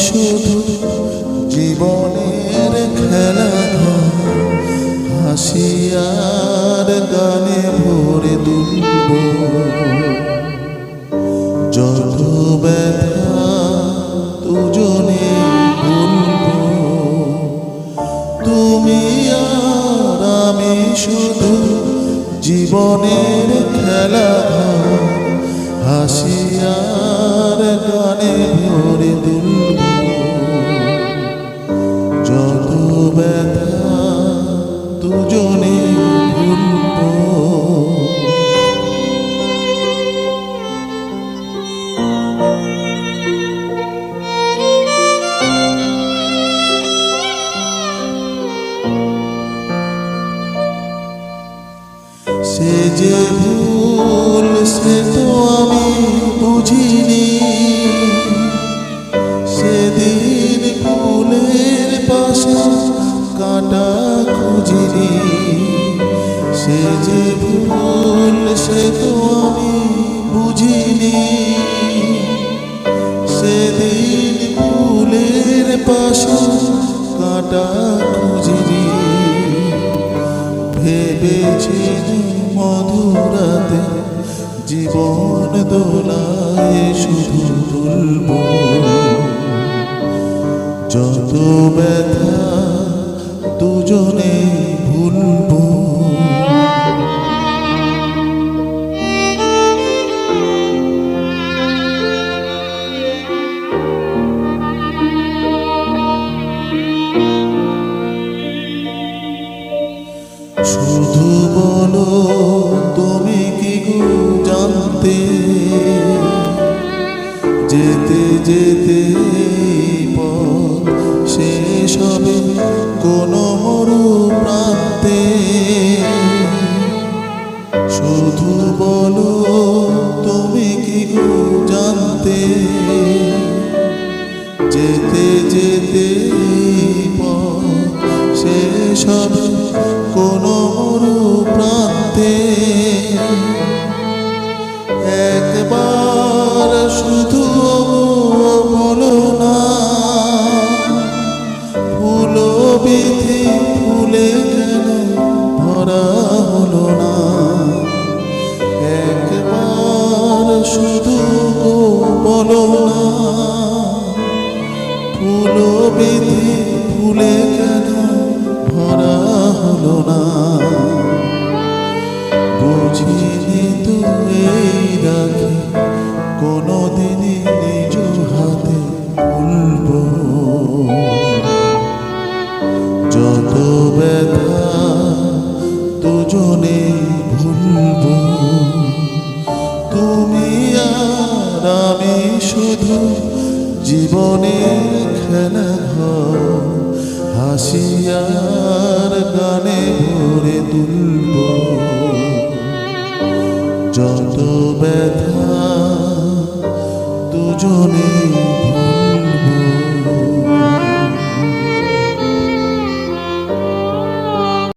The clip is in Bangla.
শুধু জীবনের খেলা হাসি আর গানে ভরে তুলব যত ব্যথা দুজনে ভুলব তুমি আর আমি শুধু জীবনের খেলা হাসি আর গানে ভরে তুলব যত ব্যথা দুজনে ভুলব সে যে ভুল সে তো আমি বুঝিনি সেদিন ফুলের পাশে কাঁটা খুঁজিনি সে যে ভুল সে তো আমি বুঝিনি সেদিন ফুলের পাশে কাঁটা খুঁজিনি ভেবেছিলাম মধুরাতে জীবন দোলায় শুধু তুলব যত ব্যথা দুজনে ভুলব শুধু বলো তুমি কি গো জানতে যেতে যেতে পথ শেষ হবে কোনো মরু প্রান্তে শুধু বলো তুমি কি গো জানতে যেতে যেতে পথ শেষ হবে কোনো মরু প্রান্তে একবার শুধু বলো না ফুল বিধি ফুলে কেন ভরা হলো না একবার শুধু বলো না ফুল বিধি ফুলে কেন ভরা হলো না বুঝিনি তো এই রাখি কোনোদিনই নিজ হাতে ভুলব যত ব্যথা দুজনে ভুলব তুমি আর আমি শুধু জীবনের খেলা ঘর হাসি আর গানে ভরে তুলব যত ব্যথা দুজনে